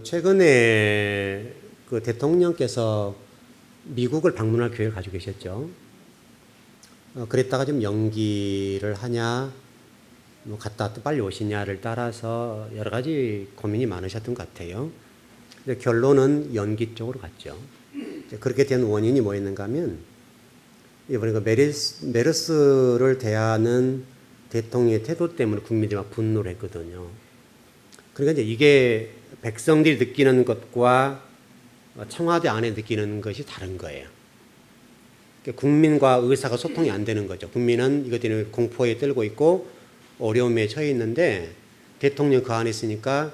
최근에 대통령께서 미국을 방문할 계획을 가지고 계셨죠. 그랬다가 좀 연기를 하냐, 갔다 왔다 빨리 오시냐를 따라서 여러 가지 고민이 많으셨던 것 같아요. 결론은 연기 쪽으로 갔죠. 그렇게 된 원인이 뭐였는가 하면, 이번에 메르스를 대하는 대통령의 태도 때문에 국민들이 막 분노를 했거든요. 그러니까 이제 이게 백성들이 느끼는 것과 청와대 안에 느끼는 것이 다른 거예요. 그러니까 국민과 의사가 소통이 안 되는 거죠. 국민은 이것 때문에 공포에 떨고 있고 어려움에 처해 있는데 대통령 그 안에 있으니까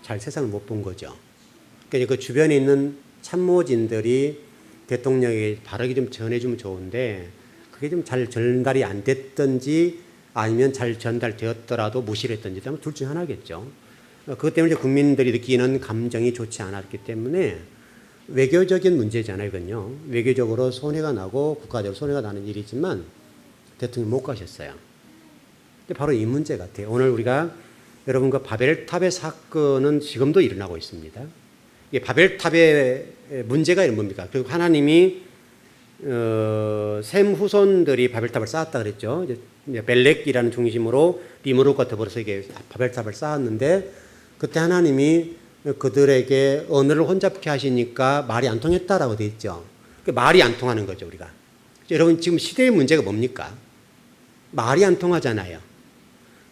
잘 세상을 못 본 거죠. 그러니까 그 주변에 있는 참모진들이 대통령에게 바르게 좀 전해주면 좋은데 그게 좀 잘 전달이 안 됐든지 아니면 잘 전달되었더라도 무시를 했든지 둘 중 하나겠죠. 그것 때문에 국민들이 느끼는 감정이 좋지 않았기 때문에 외교적인 문제잖아요, 이건요. 외교적으로 손해가 나고 국가적으로 손해가 나는 일이지만 대통령 못 가셨어요. 근데 바로 이 문제 같아요. 오늘 우리가 여러분과 바벨탑의 사건은 지금도 일어나고 있습니다. 이 바벨탑의 문제가 뭡니까? 그리고 하나님이 셈 후손들이 바벨탑을 쌓았다 그랬죠. 이제 벨렉이라는 중심으로 니므롯과 더불어서 이게 바벨탑을 쌓았는데 그때 하나님이 그들에게 언어를 혼잡케 하시니까 말이 안 통했다라고 되어 있죠. 말이 안 통하는 거죠, 우리가. 여러분, 지금 시대의 문제가 뭡니까? 말이 안 통하잖아요.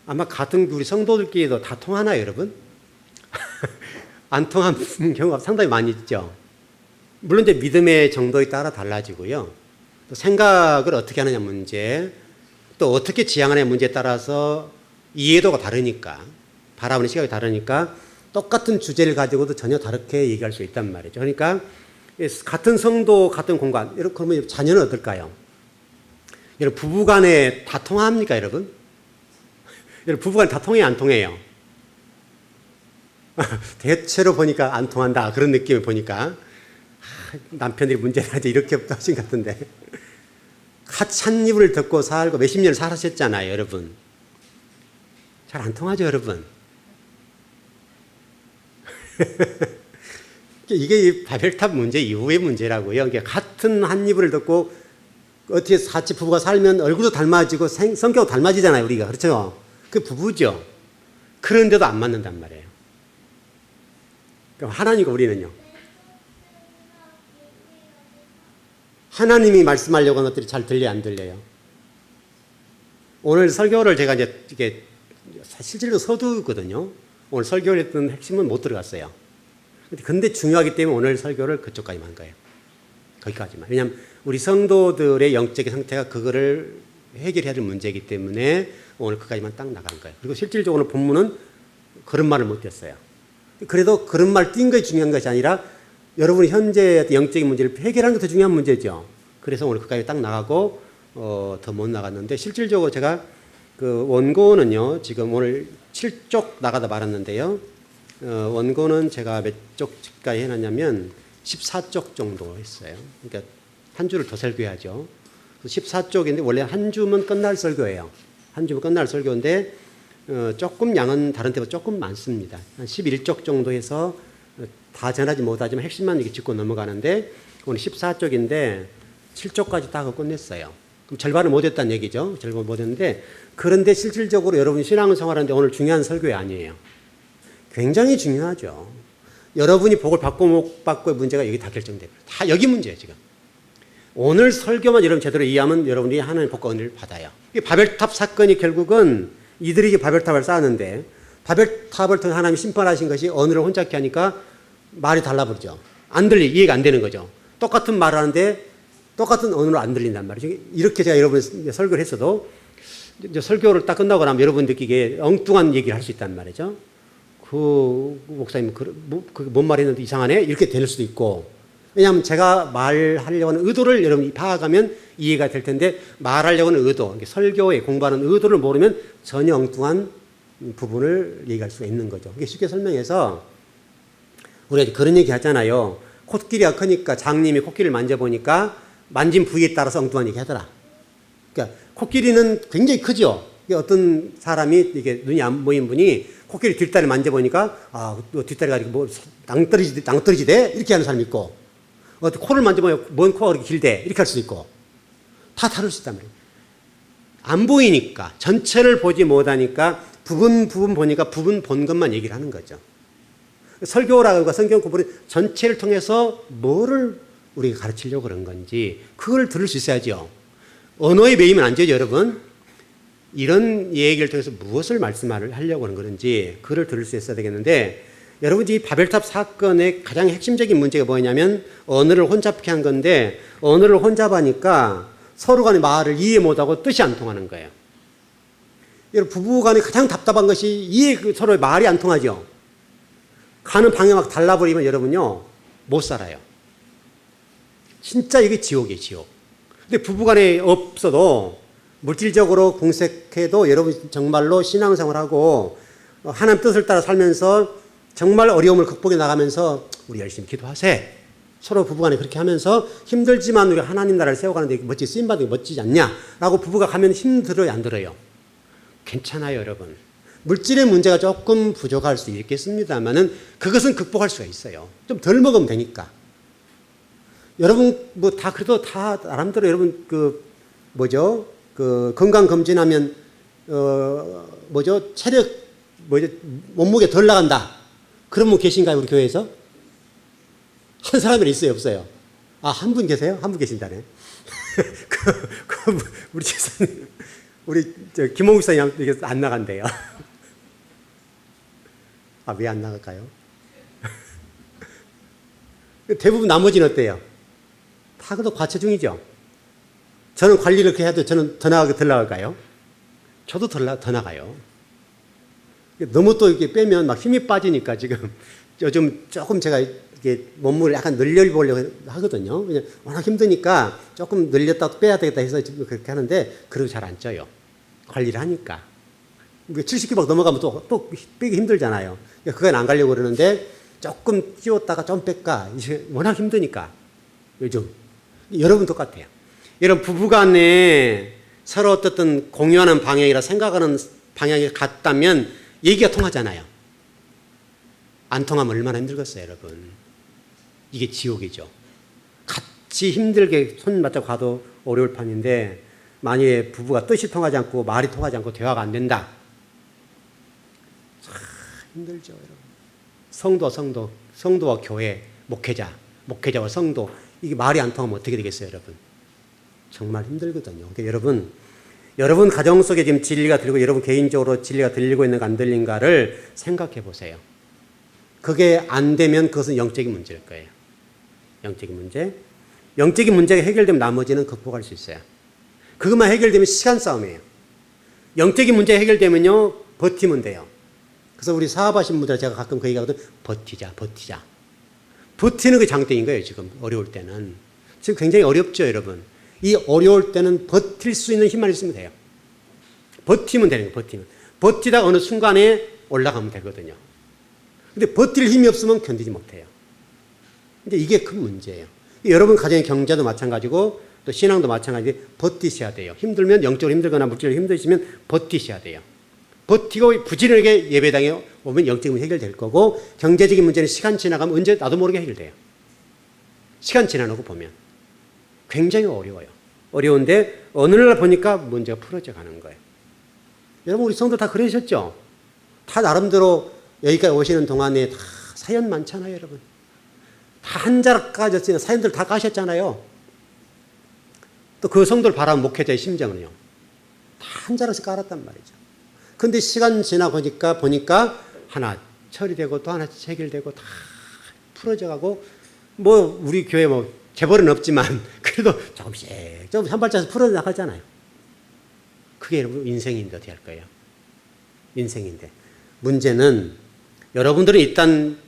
아마 같은 우리 성도들끼리도 다 통하나요, 여러분? 안 통하는 경우가 상당히 많이 있죠. 물론 이제 믿음의 정도에 따라 달라지고요. 또 생각을 어떻게 하느냐 문제, 또 어떻게 지향하느냐 문제에 따라서 이해도가 다르니까, 바라보는 시각이 다르니까 똑같은 주제를 가지고도 전혀 다르게 얘기할 수 있단 말이죠. 그러니까 같은 성도, 같은 공간, 이렇게 그러면 자녀는 어떨까요? 여러분, 부부간에 다 통합니까, 여러분? 여러분, 부부간 다 통해요, 안 통해요? 대체로 보니까 안 통한다. 그런 느낌을 보니까 남편들이 문제다 이렇게 하신 것 같은데 같이 한 입을 듣고 살고 몇십 년을 살았었잖아요, 여러분. 잘 안 통하죠, 여러분. 이게 바벨탑 문제 이후의 문제라고요. 그러니까 같은 한 입을 듣고 어떻게 같이 부부가 살면 얼굴도 닮아지고 성격도 닮아지잖아요, 우리가. 그렇죠? 그 부부죠. 그런데도 안 맞는단 말이에요. 그럼 하나님과 우리는요. 하나님이 말씀하려고 하는 것들이 잘 들려요, 안 들려요? 오늘 설교를 제가 이게 실질로 서두거든요. 오늘 설교를 했던 핵심은 못 들어갔어요. 근데 중요하기 때문에 오늘 설교를 그쪽까지만 한 거예요. 거기까지만. 왜냐하면 우리 성도들의 영적인 상태가 그거를 해결해야 될 문제이기 때문에 오늘 그까지만 딱 나간 거예요. 그리고 실질적으로 본문은 그런 말을 못 했어요. 그래도 그런 말 띈 것이 중요한 것이 아니라 여러분이 현재 영적인 문제를 해결하는 게 더 중요한 문제죠. 그래서 오늘 그까지 딱 나가고 더 못 나갔는데 실질적으로 제가 그 원고는요. 지금 오늘 7쪽 나가다 말았는데요. 원고는 제가 몇 쪽까지 해놨냐면 14쪽 정도 했어요. 그러니까 한 주를 더 설교해야죠. 14쪽인데 원래 한 주면 끝날 설교예요. 한 주면 끝날 설교인데 조금 양은 다른 때보다 조금 많습니다. 한 11쪽 정도 해서 다 전하지 못하지만 핵심만 이렇게 짚고 넘어가는데 오늘 14쪽인데 7쪽까지 다 하고 끝냈어요. 그럼 절반을 못 했다는 얘기죠. 절반을 못 했는데 그런데 실질적으로 여러분이 신앙생활하는데 오늘 중요한 설교이 아니에요. 굉장히 중요하죠. 여러분이 복을 받고 못 받고의 문제가 여기 다 결정됩니다. 다 여기 문제예요, 지금. 오늘 설교만 여러분 제대로 이해하면 여러분이 하나님의 복과 은혜를 받아요. 이 바벨탑 사건이 결국은 이들이 이제 바벨탑을 쌓았는데 바벨탑을 통해 하나님이 심판하신 것이 언어를 혼잡게 하니까 말이 달라버리죠. 안 들리, 이해가 안 되는 거죠. 똑같은 말을 하는데 똑같은 언어로 안 들린단 말이죠. 이렇게 제가 여러분 설교를 했어도 이제 설교를 딱 끝나고 나면 여러분 느끼기에 엉뚱한 얘기를 할 수 있단 말이죠. 그 목사님 뭔 말했는데 이상하네? 이렇게 될 수도 있고. 왜냐하면 제가 말하려고 하는 의도를 여러분이 파악하면 이해가 될 텐데 말하려고 하는 의도, 설교에 공부하는 의도를 모르면 전혀 엉뚱한 부분을 얘기할 수가 있는 거죠. 이게 쉽게 설명해서 우리가 그런 얘기 하잖아요. 코끼리가 크니까 장님이 코끼리를 만져보니까 만진 부위에 따라서 엉뚱한 얘기 하더라. 그러니까 코끼리는 굉장히 크죠. 이게 어떤 사람이 이게 눈이 안 보이는 분이 코끼리 뒷다리 만져보니까 뒷다리가 뭐 낭떠러지대 이렇게 하는 사람이 있고, 코를 만져보면 뭔 코가 그렇게 길대 이렇게 할 수도 있고, 다 다를 수 있단 말이에요. 안 보이니까, 전체를 보지 못하니까 부분 보니까 부분 본 것만 얘기를 하는 거죠. 설교라고 성경 공부는 전체를 통해서 뭐를 우리가 가르치려고 그런 건지 그걸 들을 수 있어야죠. 언어에 매이면 안 되죠, 여러분. 이런 얘기를 통해서 무엇을 말씀하려고 하는 건지 그걸 들을 수 있어야 되겠는데, 여러분 이 바벨탑 사건의 가장 핵심적인 문제가 뭐냐면 언어를 혼잡케 한 건데, 언어를 혼잡하니까 서로 간의 말을 이해 못하고 뜻이 안 통하는 거예요. 여러분 부부 간에 가장 답답한 것이 서로의 말이 안 통하죠. 가는 방향 막 달라버리면 여러분요 못 살아요. 진짜 이게 지옥이에요, 지옥. 근데 부부 간에 없어도 물질적으로 공색해도 여러분 정말로 신앙생활하고 하나님 뜻을 따라 살면서 정말 어려움을 극복해 나가면서 우리 열심히 기도하세. 서로 부부간에 그렇게 하면서 힘들지만 우리 하나님 나라를 세워가는데 멋지게 쓰임받는 게 멋지지 않냐라고 부부가 가면 힘들어요, 안 들어요? 괜찮아요, 여러분. 물질의 문제가 조금 부족할 수 있겠습니다만은 그것은 극복할 수가 있어요. 좀 덜 먹으면 되니까. 여러분 뭐 다 그래도 다 나름대로 여러분 건강 검진하면 체력 몸무게 덜 나간다. 그런 분 계신가요, 우리 교회에서? 한 사람이 있어요, 없어요? 한 분 계세요? 한 분 계신다네. 우리 집사님, 우리 김홍국 사님 안 나간대요. 왜 안 나갈까요? 대부분 나머지는 어때요? 다 그래도 과체 중이죠. 저는 관리를 그렇게 해도 저는 더 나갈까요? 저도 더 나가요. 너무 또 이렇게 빼면 막 힘이 빠지니까 지금 요즘 조금 제가 이게 몸무게를 약간 늘려보려고 하거든요. 그냥 워낙 힘드니까 조금 늘렸다 빼야 되겠다 해서 지금 그렇게 하는데, 그래도 잘 안 쪄요. 관리를 하니까. 70kg 막 넘어가면 또 빼기 힘들잖아요. 그건 안 가려고 그러는데 조금 찌웠다가 좀 뺄까. 이제 워낙 힘드니까 요즘. 여러분 똑같아요. 여러분 부부간에 서로 어떻든 공유하는 방향이라 생각하는 방향이 같다면 얘기가 통하잖아요. 안 통하면 얼마나 힘들겠어요, 여러분. 이게 지옥이죠. 같이 힘들게 손 맞잡고 가도 어려울 판인데, 만약에 부부가 뜻이 통하지 않고 말이 통하지 않고 대화가 안 된다. 참 힘들죠, 여러분. 성도와 교회, 목회자와 성도, 이게 말이 안 통하면 어떻게 되겠어요, 여러분? 정말 힘들거든요. 그러니까 여러분 가정 속에 지금 진리가 들리고 여러분 개인적으로 진리가 들리고 있는가 안 들린가를 생각해 보세요. 그게 안 되면 그것은 영적인 문제일 거예요. 영적인 문제. 영적인 문제가 해결되면 나머지는 극복할 수 있어요. 그것만 해결되면 시간 싸움이에요. 영적인 문제가 해결되면요 버티면 돼요. 그래서 우리 사업하신 분들 제가 가끔 그 얘기하거든. 버티자. 버티는 게 장땡인 거예요, 지금 어려울 때는. 지금 굉장히 어렵죠, 여러분. 이 어려울 때는 버틸 수 있는 힘만 있으면 돼요. 버티면 되는 거예요, 버티다가 어느 순간에 올라가면 되거든요. 근데 버틸 힘이 없으면 견디지 못해요. 근데 이게 큰 문제예요. 여러분 가정의 경제도 마찬가지고 또 신앙도 마찬가지로 버티셔야 돼요. 힘들면 영적으로 힘들거나 물질적으로 힘드시면 버티셔야 돼요. 버티고 부지런하게 예배당에 오면 영적인 문제 해결될 거고, 경제적인 문제는 시간 지나가면 언제 나도 모르게 해결돼요. 시간 지나고 보면. 굉장히 어려워요. 어려운데 어느 날 보니까 문제가 풀어져 가는 거예요. 여러분 우리 성도 다 그러셨죠? 다 나름대로 여기까지 오시는 동안에 다 사연 많잖아요, 여러분. 다 한 자락 까졌어요. 사연들 다 까셨잖아요. 또 그 성도를 바라본 목회자의 심정은요. 다 한 자락씩 깔았단 말이죠. 근데 시간 지나고 보니까 하나 처리되고 또 하나 해결되고 다 풀어져 가고, 우리 교회 재벌은 없지만 그래도 조금씩 한 발짝씩 풀어 나가잖아요. 그게 여러분 인생인데 어떻게 할 거예요? 인생인데. 문제는 여러분들은 일단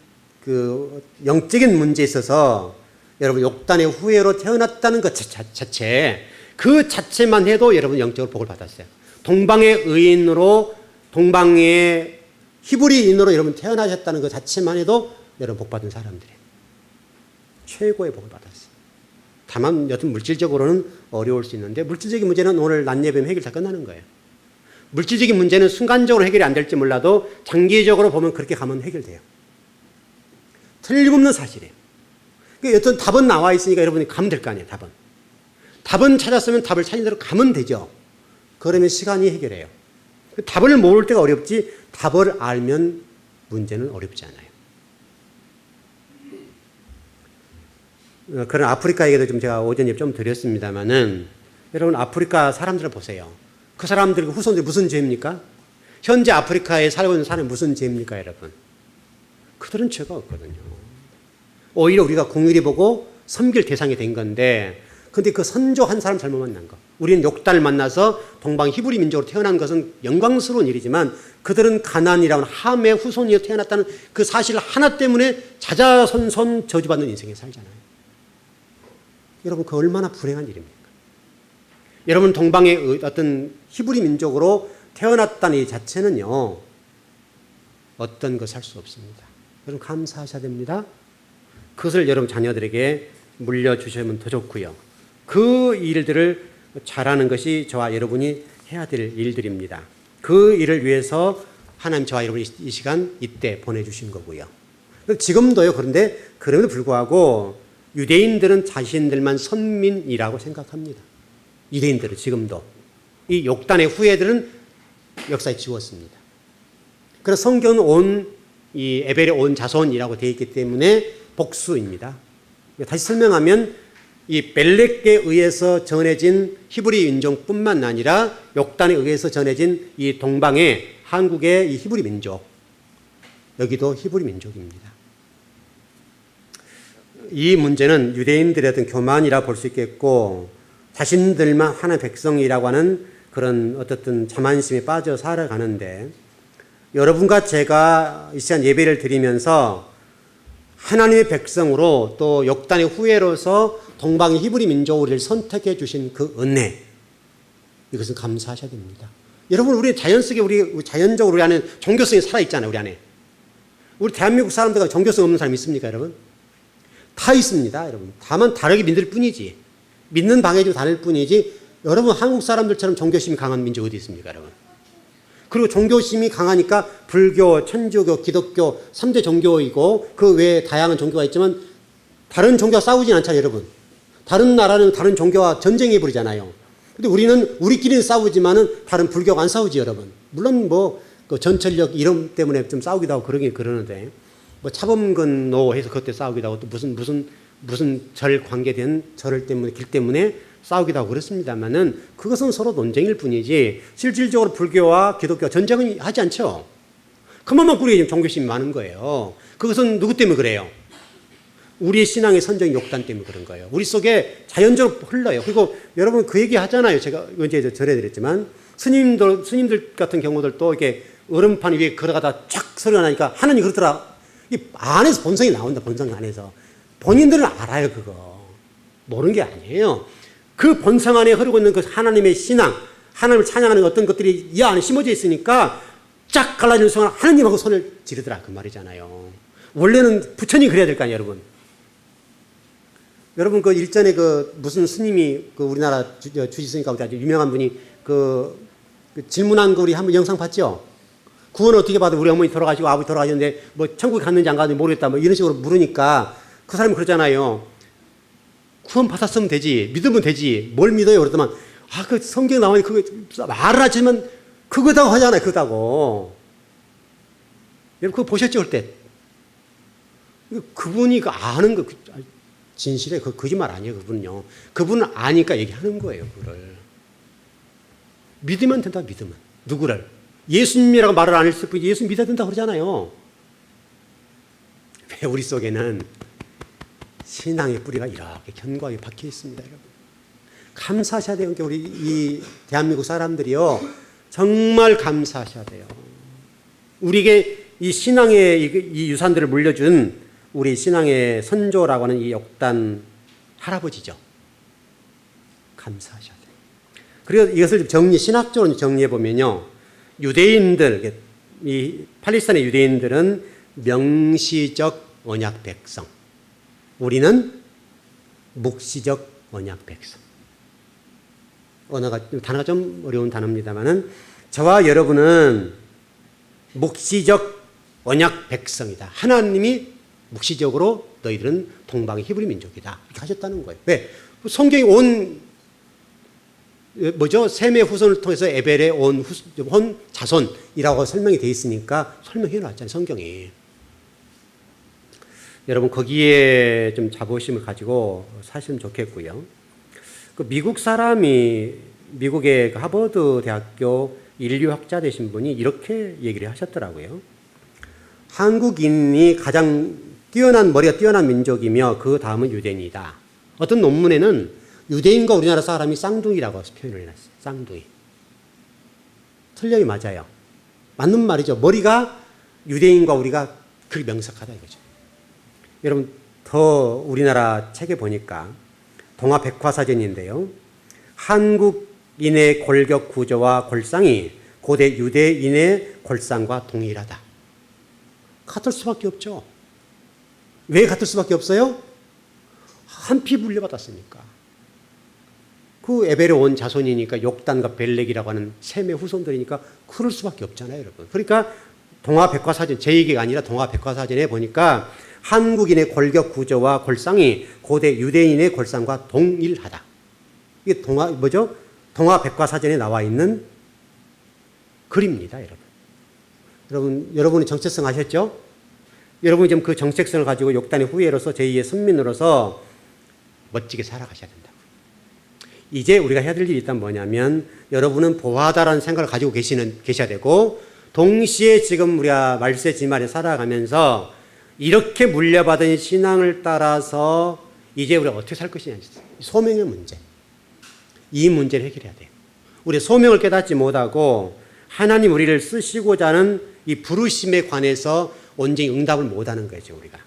그 영적인 문제에 있어서 여러분 욕단의 후예로 태어났다는 것 자체, 그 자체만 해도 여러분 영적으로 복을 받았어요. 동방의 의인으로, 동방의 히브리인으로 여러분 태어나셨다는 것 자체만 해도 여러분 복 받은 사람들이에요. 최고의 복을 받았어요. 다만 여튼 물질적으로는 어려울 수 있는데, 물질적인 문제는 오늘 낮 예배면 해결 다 끝나는 거예요. 물질적인 문제는 순간적으로 해결이 안 될지 몰라도 장기적으로 보면 그렇게 가면 해결돼요. 틀림없는 사실이에요. 그러니까 어떤 답은 나와 있으니까 여러분이 가면 될 거 아니에요. 답은 찾았으면 답을 찾은 대로 가면 되죠. 그러면 시간이 해결해요. 답을 모를 때가 어렵지 답을 알면 문제는 어렵지 않아요. 그런 아프리카 얘기도 좀 제가 오전에 좀 드렸습니다만은 여러분 아프리카 사람들을 보세요. 그 사람들 후손들이 무슨 죄입니까? 현재 아프리카에 살고 있는 사람이 무슨 죄입니까, 여러분? 그들은 죄가 없거든요. 오히려 우리가 공일이 보고 섬길 대상이 된 건데, 근데 그 선조 한 사람 잘못 만난 거. 우리는 욕단을 만나서 동방 히브리 민족으로 태어난 것은 영광스러운 일이지만 그들은 가나안이라는 함의 후손이어 태어났다는 그 사실 하나 때문에 자자손손 저주받는 인생에 살잖아요. 여러분 그 얼마나 불행한 일입니까? 여러분 동방의 어떤 히브리 민족으로 태어났다는 이 자체는요. 어떤 것 할 수 없습니다. 여러분 감사하셔야 됩니다. 그것을 여러분 자녀들에게 물려주시면 더 좋고요. 그 일들을 잘하는 것이 저와 여러분이 해야 될 일들입니다. 그 일을 위해서 하나님 저와 여러분이 이 시간 이때 보내주신 거고요. 지금도요. 그런데 그럼에도 불구하고 유대인들은 자신들만 선민이라고 생각합니다. 유대인들은 지금도. 이 욕단의 후예들은 역사에 지웠습니다. 그래서 성경은 이 에벨의 온 자손이라고 되어 있기 때문에 복수입니다. 다시 설명하면 이 벨렉에 의해서 전해진 히브리 민족뿐만 아니라 욕단에 의해서 전해진 이 동방의 한국의 이 히브리 민족, 여기도 히브리 민족입니다. 이 문제는 유대인들의 어떤 교만이라 볼 수 있겠고 자신들만 하나의 백성이라고 하는 그런 어떻든 자만심에 빠져 살아가는데 여러분과 제가 이 시간 예배를 드리면서 하나님의 백성으로 또 욕단의 후예로서 동방 히브리 민족을 선택해 주신 그 은혜, 이것은 감사하셔야 됩니다. 여러분 우리 자연 속에 우리 자연적으로 우리 안에 종교성이 살아있잖아요. 우리 안에. 우리 대한민국 사람들과 종교성 없는 사람 있습니까 여러분? 다 있습니다 여러분. 다만 다르게 믿을 뿐이지, 믿는 방향이 좀 다를 뿐이지 여러분 한국 사람들처럼 종교심이 강한 민족 어디 있습니까 여러분? 그리고 종교심이 강하니까 불교, 천주교, 기독교 3대 종교이고 그 외에 다양한 종교가 있지만 다른 종교와 싸우진 않잖아요 여러분. 다른 나라는 다른 종교와 전쟁해 버리잖아요. 근데 우리는 우리끼리는 싸우지만은 다른 불교가 안 싸우지 여러분. 물론 그 전철역 이름 때문에 좀 싸우기도 하고 그러긴 그러는데 뭐 차범근노 해서 그때 싸우기도 하고 또 무슨 절 관계된 절을 때문에 길 때문에 싸우기도 하고 그렇습니다만은 그것은 서로 논쟁일 뿐이지 실질적으로 불교와 기독교와 전쟁은 하지 않죠. 그만큼 우리의 종교심이 많은 거예요. 그것은 누구 때문에 그래요? 우리의 신앙의 선정이 욕단 때문에 그런 거예요. 우리 속에 자연적으로 흘러요. 그리고 여러분 그 얘기 하잖아요. 제가 언제 전해드렸지만 스님들 같은 경우들도 이렇게 얼음판 위에 걸어가다 쫙 소리가 나니까 하느님 그러더라. 이 안에서 본성이 나온다. 본성 안에서. 본인들은 알아요. 그거. 모르는 게 아니에요. 그 본성 안에 흐르고 있는 그 하나님의 신앙, 하나님을 찬양하는 어떤 것들이 이 안에 심어져 있으니까 쫙 갈라지는 순간 하나님하고 손을 지르더라. 그 말이잖아요. 원래는 부처님이 그래야 될 거 아니에요, 여러분. 여러분 그 일전에 그 무슨 스님이 그 우리나라 주지스님 가운데 아주 유명한 분이 그 질문한 거 우리 한번 영상 봤죠? 구원 어떻게 받아? 우리 어머니 돌아가시고 아버지 돌아가셨는데 뭐 천국에 갔는지 안 갔는지 모르겠다. 뭐 이런 식으로 물으니까 그 사람이 그러잖아요. 구원 받았으면 되지. 믿으면 되지. 뭘 믿어요? 그러더만 그 성경에 나오니 그거 말을 하지만 그거다고 하잖아요. 그거다고. 여러분 그거 보셨죠? 그때? 그분이 그 아는 거 진실에 그 거짓말 아니에요. 그분은요. 그분은 아니까 얘기하는 거예요. 그걸. 믿으면 된다. 믿으면. 누구를? 예수님이라고 말을 안 했을 뿐이지 예수님 믿어야 된다 그러잖아요. 왜 우리 속에는 신앙의 뿌리가 이렇게 견고하게 박혀 있습니다. 여러분. 감사하셔야 돼요. 우리 이 대한민국 사람들이요. 정말 감사하셔야 돼요. 우리에게 이 신앙의 이 유산들을 물려준 우리 신앙의 선조라고 하는 이 욕단 할아버지죠. 감사하셔야 돼요. 그리고 이것을 신학적으로 정리해 보면요. 유대인들, 이 팔레스타인의 유대인들은 명시적 언약 백성. 우리는 묵시적 언약 백성. 단어가 좀 어려운 단어입니다만은 저와 여러분은 묵시적 언약 백성이다. 하나님이 묵시적으로 너희들은 동방의 히브리 민족이다. 이렇게 하셨다는 거예요. 왜? 성경이 셈의 후손을 통해서 에벨의 온 자손이라고 설명이 되어 있으니까 설명해 놨잖아요, 성경이. 여러분, 거기에 좀 자부심을 가지고 사시면 좋겠고요. 그 미국 사람이, 미국의 하버드 대학교 인류학자 되신 분이 이렇게 얘기를 하셨더라고요. 한국인이 가장 머리가 뛰어난 민족이며 그 다음은 유대인이다. 어떤 논문에는 유대인과 우리나라 사람이 쌍둥이라고 표현을 해놨어요. 쌍둥이. 틀림이 맞아요. 맞는 말이죠. 머리가 유대인과 우리가 그렇게 명석하다 이거죠. 여러분, 더 우리나라 책에 보니까 동화백화사전인데요. 한국인의 골격 구조와 골상이 고대 유대인의 골상과 동일하다. 같을 수밖에 없죠. 왜 같을 수밖에 없어요? 한 피 물려받았으니까. 그 에벨의 온 자손이니까 욕단과 벨렉이라고 하는 셈의 후손들이니까 그럴 수밖에 없잖아요, 여러분. 그러니까 동화백화사전, 제 얘기가 아니라 동화백화사전에 보니까 한국인의 골격 구조와 골상이 고대 유대인의 골상과 동일하다. 이게 동화백과사전에 나와 있는 글입니다, 여러분. 여러분이 정체성 아셨죠? 여러분이 좀 그 정체성을 가지고 욕단의 후예로서 제2의 선민으로서 멋지게 살아가셔야 된다고. 이제 우리가 해야 될 일이 일단 뭐냐면, 여러분은 보아다라는 생각을 가지고 계셔야 되고, 동시에 지금 우리가 말세 지말에 살아가면서 이렇게 물려받은 신앙을 따라서 이제 우리가 어떻게 살 것이냐. 소명의 문제. 이 문제를 해결해야 돼요. 우리 소명을 깨닫지 못하고 하나님 우리를 쓰시고자 하는 이 부르심에 관해서 온전히 응답을 못하는 거죠, 우리가.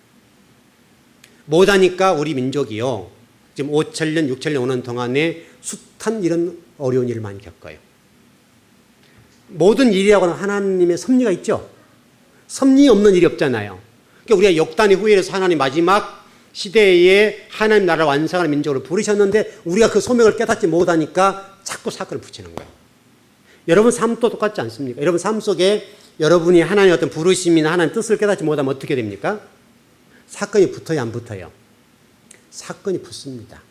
못하니까 우리 민족이요, 지금 5천년, 6천년 오는 동안에 숱한 이런 어려운 일을 많이 겪어요. 모든 일이라고는 하나님의 섭리가 있죠. 섭리 없는 일이 없잖아요. 그러니까 우리가 역단의 후예에서 하나님 마지막 시대에 하나님 나라를 완성하는 민족으로 부르셨는데 우리가 그 소명을 깨닫지 못하니까 자꾸 사건을 붙이는 거예요. 여러분 삶도 똑같지 않습니까? 여러분 삶 속에 여러분이 하나님의 어떤 부르심이나 하나님의 뜻을 깨닫지 못하면 어떻게 됩니까? 사건이 붙어요, 안 붙어요? 사건이 붙습니다.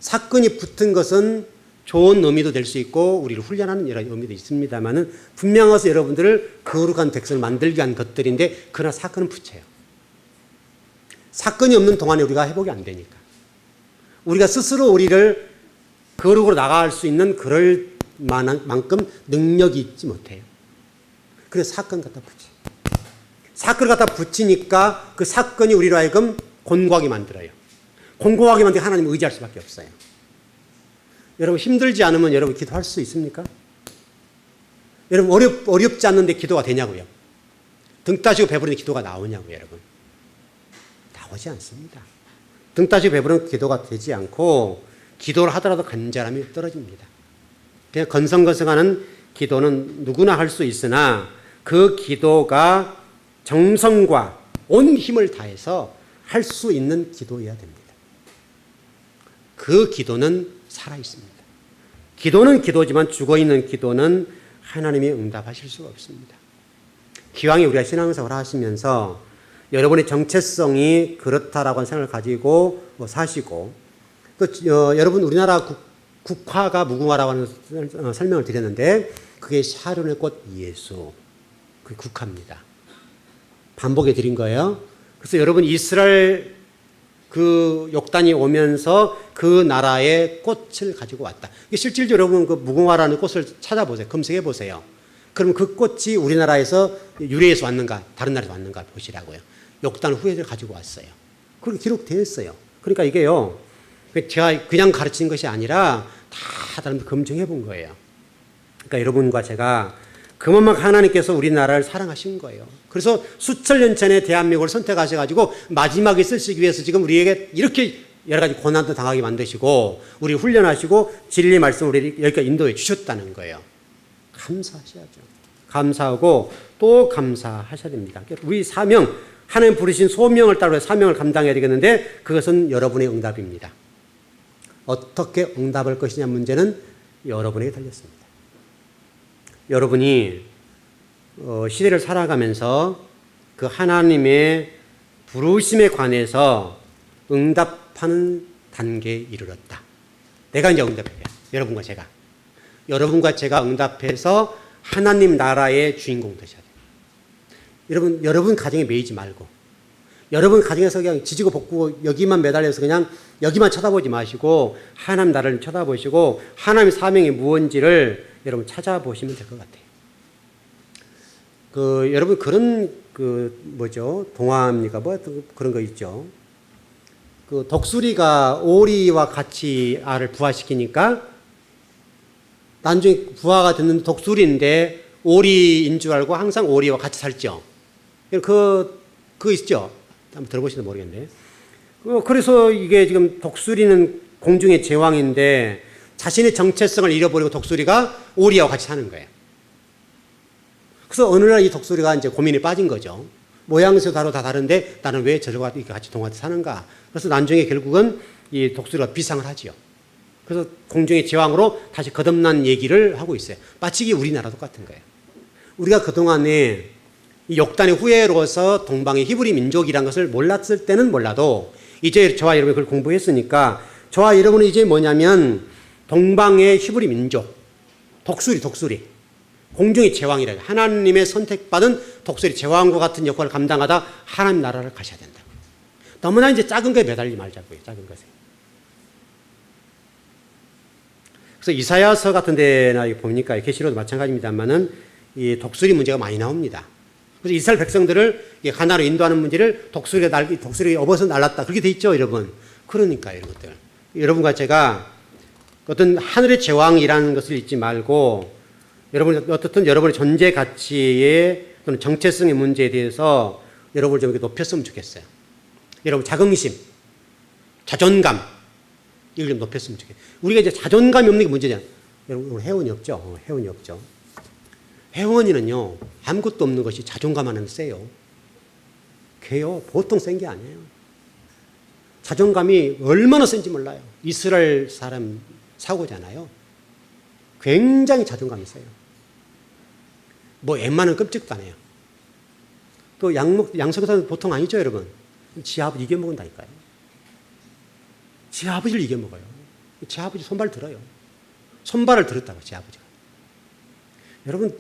사건이 붙은 것은 좋은 의미도 될 수 있고 우리를 훈련하는 여러 의미도 있습니다만은 분명해서 여러분들을 거룩한 백성을 만들기 위한 것들인데 그러나 사건은 붙여요. 사건이 없는 동안에 우리가 회복이 안 되니까. 우리가 스스로 우리를 거룩으로 나갈 수 있는 그럴 만큼 능력이 있지 못해요. 그래서 사건 갖다 붙여요. 사건을 갖다 붙이니까 그 사건이 우리로 하여금 곤고하게 만들어요. 곤고하게 만들어 하나님을 의지할 수밖에 없어요. 여러분 힘들지 않으면 여러분 기도할 수 있습니까? 여러분 어렵지 않는데 기도가 되냐고요? 등 따시고 배부르는 기도가 나오냐고요, 여러분? 나오지 않습니다. 등 따시고 배부르는 기도가 되지 않고 기도를 하더라도 간절함이 떨어집니다. 그냥 건성건성하는 기도는 누구나 할 수 있으나 그 기도가 정성과 온 힘을 다해서 할 수 있는 기도여야 됩니다. 그 기도는 살아있습니다. 기도는 기도지만 죽어있는 기도는 하나님이 응답하실 수가 없습니다. 기왕에 우리가 신앙생활을 하시면서 여러분의 정체성이 그렇다라고 하는 생각을 가지고 사시고 또 여러분 우리나라 국화가 무궁화라고 하는 설명을 드렸는데 그게 샤론의 꽃 예수, 그게 국화입니다. 반복해 드린 거예요. 그래서 여러분 이스라엘 그 욕단이 오면서 그 나라의 꽃을 가지고 왔다. 실질적으로 여러분 그 무궁화라는 꽃을 찾아보세요. 검색해 보세요. 그럼 그 꽃이 우리나라에서 유래에서 왔는가 다른 나라에서 왔는가 보시라고요. 욕단 후예들 가지고 왔어요. 그렇게 기록되어 있어요. 그러니까 이게요, 제가 그냥 가르친 것이 아니라 다 다른 검증해 본 거예요. 그러니까 여러분과 제가 그만큼 하나님께서 우리나라를 사랑하신 거예요. 그래서 수천 년 전에 대한민국을 선택하셔가지고 마지막에 쓰시기 위해서 지금 우리에게 이렇게 여러 가지 고난도 당하게 만드시고 우리 훈련하시고 진리 말씀을 우리 여기까지 인도해 주셨다는 거예요. 감사하셔야죠. 감사하고 또 감사하셔야 됩니다. 우리 사명, 하나님 부르신 소명을 따라 사명을 감당해야 되겠는데 그것은 여러분의 응답입니다. 어떻게 응답할 것이냐 문제는 여러분에게 달렸습니다. 여러분이 시대를 살아가면서 그 하나님의 부르심에 관해서 응답하는 단계에 이르렀다. 내가 이제 응답해요. 여러분과 제가 응답해서 하나님 나라의 주인공 되셔야 돼요. 여러분 가정에 매이지 말고, 여러분 가정에서 그냥 지지고 볶고 여기만 매달려서 그냥 여기만 쳐다보지 마시고 하나님 나라를 쳐다보시고 하나님의 사명이 무엇인지를 여러분 찾아보시면 될 것 같아요. 여러분 그런 동화입니까? 그런 거 있죠. 독수리가 오리와 같이 알을 부화시키니까 나중에 부화가 됐는데 독수리인데 오리인 줄 알고 항상 오리와 같이 살죠. 그거 있죠. 한번 들어보시면 모르겠네. 그래서 이게 지금 독수리는 공중의 제왕인데 자신의 정체성을 잃어버리고 독수리가 오리와 같이 사는 거예요. 그래서 어느 날 이 독수리가 이제 고민에 빠진 거죠. 모양새도 다 다른데 나는 왜 저러고 같이 동화에 사는가. 그래서 나중에 결국은 이 독수리가 비상을 하지요. 그래서 공중의 제왕으로 다시 거듭난 얘기를 하고 있어요. 마치 이게 우리나라도 똑같은 거예요. 우리가 그동안에 이 역단의 후예로서 동방의 히브리 민족이라는 것을 몰랐을 때는 몰라도 이제 저와 여러분이 그걸 공부했으니까 저와 여러분은 이제 뭐냐면 동방의 히브리 민족, 독수리. 공중의 제왕이라고 하나님의 선택받은 독수리 제왕과 같은 역할을 감당하다 하나님 나라를 가셔야 된다. 너무나 이제 작은 거에 매달리지 말자고요. 작은 것에. 그래서 이사야서 같은 데나 보니까 계시록도 마찬가지입니다만은 이 독수리 문제가 많이 나옵니다. 그래서 이스라엘 백성들을 가나안으로 인도하는 문제를 독수리가 업어서 날랐다. 그렇게 돼 있죠, 여러분. 그러니까요, 이런 것들. 여러분과 제가 어떤 하늘의 제왕이라는 것을 잊지 말고 어떻든 여러분의 존재 가치에 또는 정체성의 문제에 대해서 여러분을 좀 높였으면 좋겠어요. 여러분 자긍심, 자존감 이걸 좀 높였으면 좋겠어요. 우리가 이제 자존감이 없는 게 문제잖아요. 여러분 오늘 회원이 없죠. 회원이 없죠. 회원이는요 아무것도 없는 것이 자존감 하나는 세요. 걔요 보통 센 게 아니에요. 자존감이 얼마나 센지 몰라요. 이스라엘 사람 사고잖아요. 굉장히 자존감이 세요. 웬만한 끔찍도 안 해요. 또 양석사는 보통 아니죠, 여러분. 지 아버지 이겨먹은다니까요. 지 아버지를 이겨먹어요. 지 아버지 손발 들어요. 손발을 들었다고, 지 아버지가. 여러분,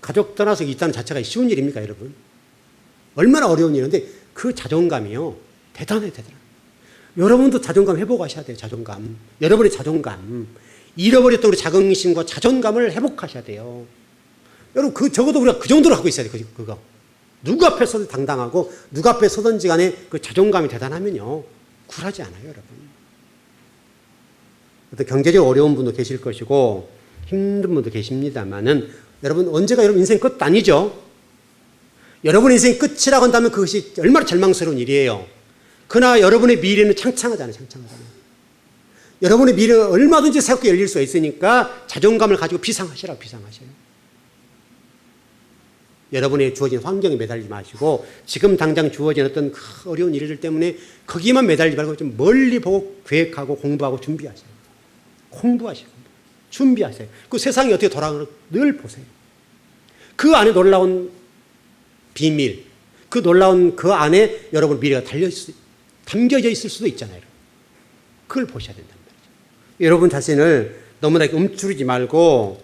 가족 떠나서 있다는 자체가 쉬운 일입니까, 여러분? 얼마나 어려운 일인데 그 자존감이요. 대단해요. 여러분도 자존감 회복하셔야 돼요, 자존감. 여러분의 자존감. 잃어버렸던 우리 자긍심과 자존감을 회복하셔야 돼요. 여러분, 적어도 우리가 그 정도로 하고 있어야 돼요, 그거. 누구 앞에 서든 당당하고, 누구 앞에 서든지 간에 그 자존감이 대단하면요. 굴하지 않아요, 여러분. 어떤 경제적으로 어려운 분도 계실 것이고, 힘든 분도 계십니다만은, 여러분, 언제가 여러분 인생 끝 아니죠? 여러분 인생 끝이라고 한다면 그것이 얼마나 절망스러운 일이에요. 그러나 여러분의 미래는 창창하잖아요. 여러분의 미래는 얼마든지 새롭게 열릴 수 있으니까 자존감을 가지고 비상하셔요. 여러분의 주어진 환경에 매달리지 마시고 지금 당장 주어진 어떤 어려운 일들 때문에 거기만 매달리지 말고 좀 멀리 보고 계획하고 공부하고 준비하세요. 준비하세요. 그 세상이 어떻게 돌아가는지 늘 보세요. 그 안에 놀라운 비밀, 그 놀라운 그 안에 여러분 미래가 담겨져 있을 수도 있잖아요. 그걸 보셔야 된단 말이죠. 여러분 자신을 너무나 움츠리지 말고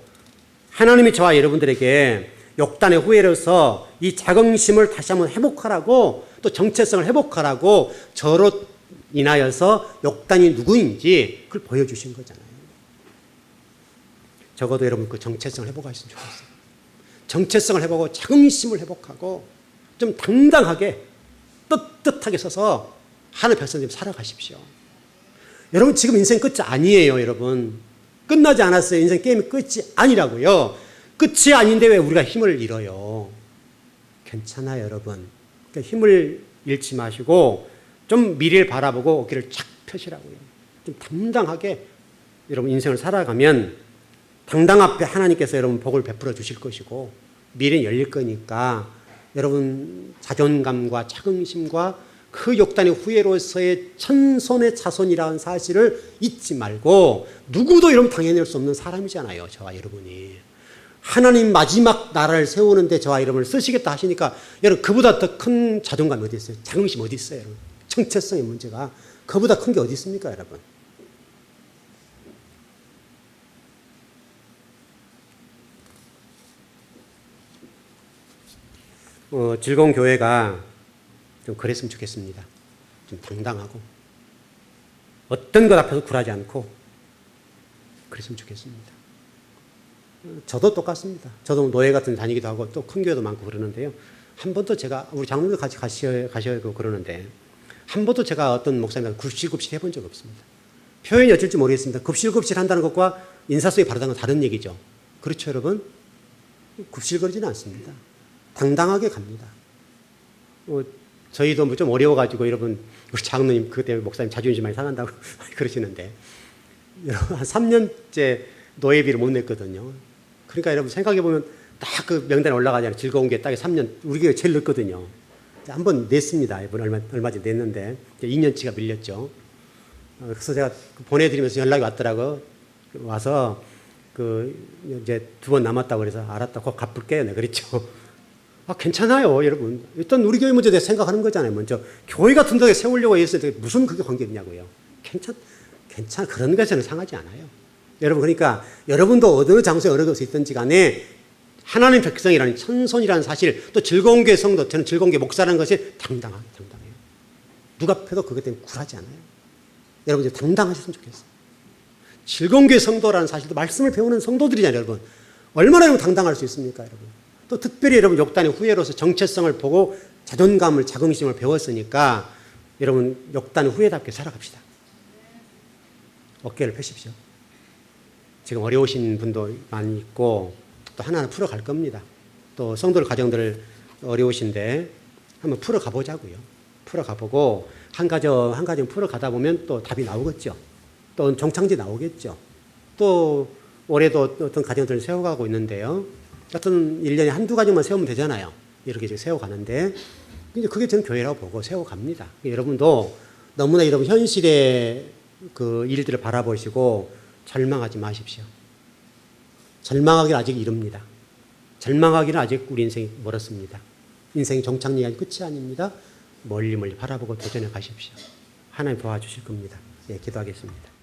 하나님이 저와 여러분들에게 역단의 후예로서 이 자긍심을 다시 한번 회복하라고 또 정체성을 회복하라고 저로 인하여서 역단이 누구인지 그걸 보여주신 거잖아요. 적어도 여러분 그 정체성을 회복하셨으면 좋겠어요. 정체성을 회복하고 자긍심을 회복하고 좀 당당하게 떳떳하게 서서 하늘 백성님 살아가십시오. 여러분 지금 인생 끝이 아니에요, 여러분. 끝나지 않았어요. 인생 게임이 끝이 아니라고요. 끝이 아닌데 왜 우리가 힘을 잃어요? 괜찮아요, 여러분. 그러니까 힘을 잃지 마시고 좀 미래를 바라보고 어깨를 착 펴시라고요. 좀 당당하게 여러분 인생을 살아가면 당당 앞에 하나님께서 여러분 복을 베풀어 주실 것이고 미래는 열릴 거니까 여러분 자존감과 자긍심과 그 역단의 후예로서의 천손의 자손이라는 사실을 잊지 말고 누구도 여러분 당해낼 수 없는 사람이잖아요. 저와 여러분이. 하나님 마지막 나라를 세우는데 저와 이름을 쓰시겠다 하시니까 여러분 그보다 더 큰 자존감이 어디 있어요? 자긍심이 어디 있어요? 여러분? 정체성의 문제가 그보다 큰 게 어디 있습니까, 여러분? 즐거운 교회가 좀 그랬으면 좋겠습니다. 좀 당당하고 어떤 것 앞에서 굴하지 않고 그랬으면 좋겠습니다. 저도 똑같습니다. 저도 노예 같은 데 다니기도 하고 또 큰 교회도 많고 그러는데요. 한 번도 제가 우리 장로님도 같이 가셔야 하고 그러는데 한 번도 제가 어떤 목사님과 굽실굽실 해본 적 없습니다. 표현이 어쩔지 모르겠습니다. 굽실굽실 한다는 것과 인사성이 바르다는 건 다른 얘기죠. 그렇죠, 여러분? 굽실거리지는 않습니다. 당당하게 갑니다. 저희도 뭐 좀 어려워가지고 여러분 우리 장로님 그것 때문에 목사님 자존심 많이 상한다고 그러시는데 여러분 한 3년째 노예비를 못 냈거든요. 그러니까 여러분 생각해보면 딱 그 명단에 올라가잖아요. 즐거운 게 딱 3년 우리 교회 제일 늦거든요. 한번 냈습니다. 이번 얼마 전에 냈는데 2년치가 밀렸죠. 그래서 제가 보내드리면서 연락이 왔더라고. 와서 이제 2번 남았다고 그래서 알았다고 갚을게요. 네, 그랬죠. 괜찮아요, 여러분. 일단 우리 교회 문제 대해서 생각하는 거잖아요. 먼저 교회 같은 데에 세우려고 했을 때 무슨 그게 관계 있냐고요. 괜찮아. 그런 것에는 상하지 않아요. 여러분, 그러니까 여러분도 어느 장소에 어느 곳에 있든지 간에 하나님 백성이라는 천손이라는 사실, 또 즐거운 교회 성도, 저는 즐거운 교회 목사라는 것이 당당해요. 누가 앞에도 그것 때문에 굴하지 않아요. 여러분, 이제 당당하셨으면 좋겠어요. 즐거운 교회 성도라는 사실도 말씀을 배우는 성도들이잖아요, 여러분. 얼마나 당당할 수 있습니까, 여러분? 또 특별히 여러분 욕단의 후예로서 정체성을 보고 자존감을, 자긍심을 배웠으니까 여러분 욕단의 후예답게 살아갑시다. 어깨를 펴십시오. 지금 어려우신 분도 많이 있고 또 하나는 풀어갈 겁니다. 또 성도들 가정들 어려우신데 한번 풀어가 보자고요. 풀어가 보고 한 가정 풀어가다 보면 또 답이 나오겠죠. 또 정창지 나오겠죠. 또 올해도 어떤 가정들을 세워가고 있는데요. 어떤 1년에 한두 가지만 세우면 되잖아요. 이렇게 세워가는데 이제 그게 저는 교회라고 보고 세워갑니다. 여러분도 너무나 여러분 현실의 그 일들을 바라보시고 절망하지 마십시오. 절망하기는 아직 이릅니다. 절망하기는 아직 우리 인생이 멀었습니다. 인생 정착리가 끝이 아닙니다. 멀리 바라보고 도전해 가십시오. 하나님 도와주실 겁니다. 예, 기도하겠습니다.